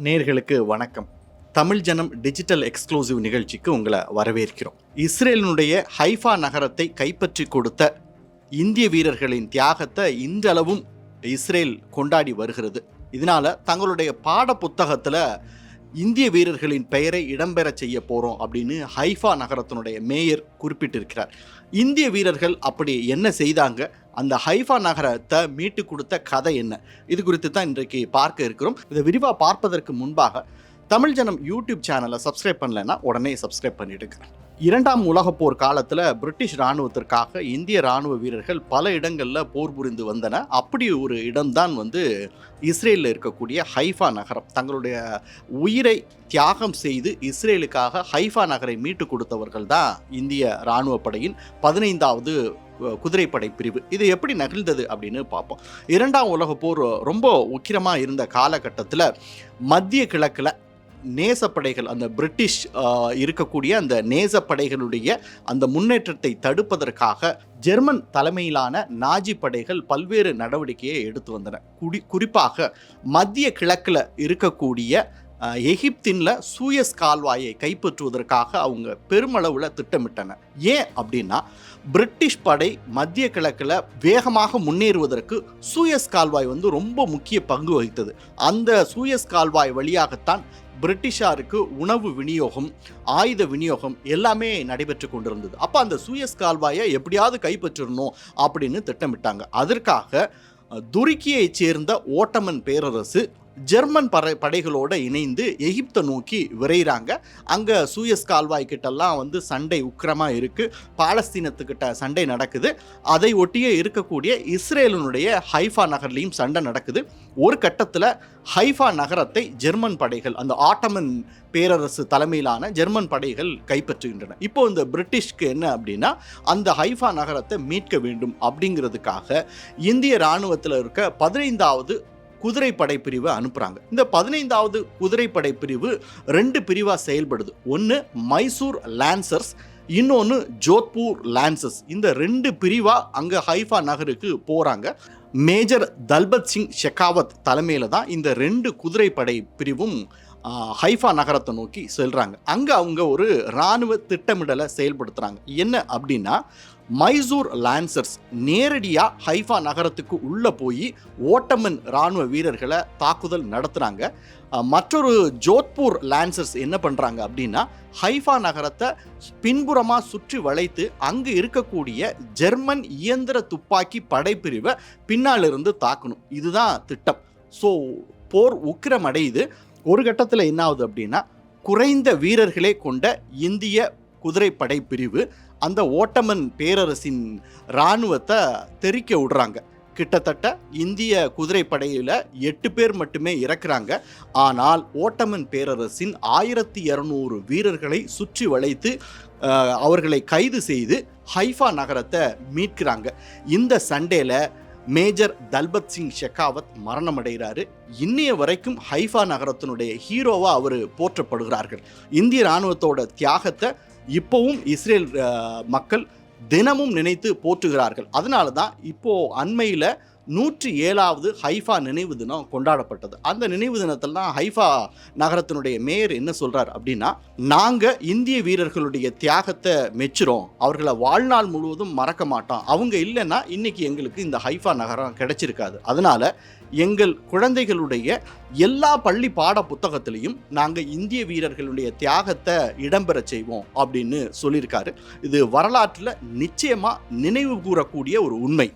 நேர்களுக்கு வணக்கம். தமிழ் ஜனம் டிஜிட்டல் எக்ஸ்க்ளூசிவ் நிகழ்ச்சிக்கு உங்களை வரவேற்கிறோம். இஸ்ரேலினுடைய ஹைஃபா நகரத்தை கைப்பற்றி கொடுத்த இந்திய வீரர்களின் தியாகத்தை இன்றளவும் இஸ்ரேல் கொண்டாடி வருகிறது. இதனால தங்களுடைய பாட புத்தகத்தில் இந்திய வீரர்களின் பெயரை இடம்பெற செய்ய போகிறோம் அப்படின்னு ஹைஃபா நகரத்தினுடைய மேயர் குறிப்பிட்டிருக்கிறார். இந்திய வீரர்கள் அப்படி என்ன செய்தாங்க, அந்த ஹைஃபா நகரத்தை மீட்டு கொடுத்த கதை என்ன, இது குறித்து தான் இன்றைக்கு பார்க்க இருக்கிறோம். இதை விரிவாக பார்ப்பதற்கு முன்பாக தமிழ் ஜனம் யூடியூப் சேனலை சப்ஸ்கிரைப் பண்ணலைன்னா உடனே சப்ஸ்கிரைப் பண்ணிடுங்க. இரண்டாம் உலகப் போர் காலத்தில் பிரிட்டிஷ் இராணுவத்திற்காக இந்திய இராணுவ வீரர்கள் பல இடங்களில் போர் புரிந்து வந்தன. அப்படி ஒரு இடம்தான் இஸ்ரேலில் இருக்கக்கூடிய ஹைஃபா நகரம். தங்களுடைய உயிரை தியாகம் செய்து இஸ்ரேலுக்காக ஹைஃபா நகரை மீட்டு கொடுத்தவர்கள் தான் இந்திய இராணுவ படையின் 15வது குதிரைப்படை பிரிவு. இது எப்படி நிகழ்ந்தது அப்படின்னு பார்ப்போம். இரண்டாம் உலகப் போர் ரொம்ப உக்கிரமாக இருந்த காலகட்டத்தில் மத்திய கிழக்கில் நேசப்படைகள், அந்த பிரிட்டிஷ் இருக்கக்கூடிய அந்த நேசப்படைகளுடைய அந்த முன்னேற்றத்தை தடுப்பதற்காக ஜெர்மன் தலைமையிலான நாஜி படைகள் பல்வேறு நடவடிக்கையை எடுத்து வந்தன. குறிப்பாக மத்திய கிழக்கில் இருக்கக்கூடிய எகிப்தின்ல சூயஸ் கால்வாயை கைப்பற்றுவதற்காக அவங்க பெருமளவில் திட்டமிட்டன. ஏன் அப்படின்னா, பிரிட்டிஷ் படை மத்திய கிழக்கில் வேகமாக முன்னேறுவதற்கு சூயஸ் கால்வாய் ரொம்ப முக்கிய பங்கு வகித்தது. அந்த சூயஸ் கால்வாய் வழியாகத்தான் பிரிட்டிஷாருக்கு உணவு விநியோகம், ஆயுத விநியோகம் எல்லாமே நடைபெற்று கொண்டிருந்தது. அப்போ அந்த சூயஸ் கால்வாயை எப்படியாவது கைப்பற்றணும் அப்படின்னு திட்டமிட்டாங்க. அதற்காக துருக்கியை சேர்ந்த ஓட்டமன் பேரரசு ஜெர்மன் படைகளோடு இணைந்து எகிப்தை நோக்கி விரைகிறாங்க. அங்கே சூயஸ் கால்வாய் கிட்டெல்லாம் சண்டை உக்கிரமாக இருக்குது. பாலஸ்தீனத்துக்கிட்ட சண்டை நடக்குது. அதை ஒட்டியே இருக்கக்கூடிய இஸ்ரேலினுடைய ஹைஃபா நகர்லையும் சண்டை நடக்குது. ஒரு கட்டத்தில் ஹைஃபா நகரத்தை ஜெர்மன் படைகள், அந்த ஆட்டமன் பேரரசு தலைமையிலான ஜெர்மன் படைகள் கைப்பற்றுகின்றன. இப்போ இந்த பிரிட்டிஷ்க்கு என்ன அப்படின்னா, அந்த ஹைஃபா நகரத்தை மீட்க வேண்டும் அப்படிங்கிறதுக்காக இந்திய இராணுவத்தில் இருக்க 15வது குதிரைப்படை பிரிவு அனுப்புகிறாங்க. இந்த 15வது குதிரைப்படை பிரிவு 2 பிரிவாக செயல்படுது. ஒன்று மைசூர் லான்சர்ஸ், இன்னொன்று ஜோத்பூர் லான்சர்ஸ். இந்த 2 பிரிவாக அங்கே ஹைஃபா நகருக்கு போகிறாங்க. மேஜர் தல்பத் சிங் ஷெகாவத் தலைமையில் தான் இந்த 2 குதிரைப்படை பிரிவும் ஹைஃபா நகரத்தை நோக்கி செல்கிறாங்க. அங்கே அவங்க ஒரு இராணுவ திட்டமிடலை செயல்படுத்துகிறாங்க. என்ன அப்படின்னா, மைசூர் லான்சர்ஸ் நேரடியாக ஹைஃபா நகரத்துக்கு உள்ளே போய் ஓட்டமன் இராணுவ வீரர்களை தாக்குதல் நடத்துகிறாங்க. மற்றொரு ஜோத்பூர் லான்சர்ஸ் என்ன பண்ணுறாங்க அப்படின்னா, ஹைஃபா நகரத்தை பின்புறமாக சுற்றி வளைத்து அங்கு இருக்கக்கூடிய ஜெர்மன் இயந்திர துப்பாக்கி படைப்பிரிவை பின்னாலிருந்து தாக்கணும். இதுதான் திட்டம். ஸோ போர் உக்கிரமடையுது. ஒரு கட்டத்தில் என்ன ஆகுது அப்படின்னா, குறைந்த வீரர்களே கொண்ட இந்திய குதிரைப்படை பிரிவு அந்த ஓட்டமன் பேரரசின் இராணுவத்தை தெறிக்க விடுறாங்க. கிட்டத்தட்ட இந்திய குதிரைப்படையில் 8 பேர் மட்டுமே இறக்குறாங்க. ஆனால் ஓட்டமன் பேரரசின் 1200 வீரர்களை சுற்றி வளைத்து அவர்களை கைது செய்து ஹைஃபா நகரத்தை மீட்கிறாங்க. இந்த சண்டையில் மேஜர் தல்பத் சிங் ஷெகாவத் மரணம் அடைகிறாரு. இன்னைய வரைக்கும் ஹைஃபா நகரத்தினுடைய ஹீரோவாக அவர் போற்றப்படுகிறார்கள். இந்திய இராணுவத்தோட தியாகத்தை இப்போவும் இஸ்ரேல் மக்கள் தினமும் நினைத்து போற்றுகிறார்கள். அதனால தான் இப்போது அண்மையில் 107வது ஹைஃபா நினைவு தினம் கொண்டாடப்பட்டது. அந்த நினைவு தினத்தில் தான் ஹைஃபா நகரத்தினுடைய மேயர் என்ன சொல்கிறார் அப்படின்னா, நாங்கள் இந்திய வீரர்களுடைய தியாகத்தை மெச்சுறோம், அவர்களை வாழ்நாள் முழுவதும் மறக்க மாட்டோம். அவங்க இல்லைன்னா இன்னைக்கு எங்களுக்கு இந்த ஹைஃபா நகரம் கிடைச்சிருக்காது. அதனால் எங்கள் குழந்தைகளுடைய எல்லா பள்ளி பாட புத்தகத்திலையும் நாங்கள் இந்திய வீரர்களுடைய தியாகத்தை இடம்பெற செய்வோம் அப்படின்னு சொல்லியிருக்காரு. இது வரலாற்றில் நிச்சயமாக நினைவு கூறக்கூடிய ஒரு உண்மை.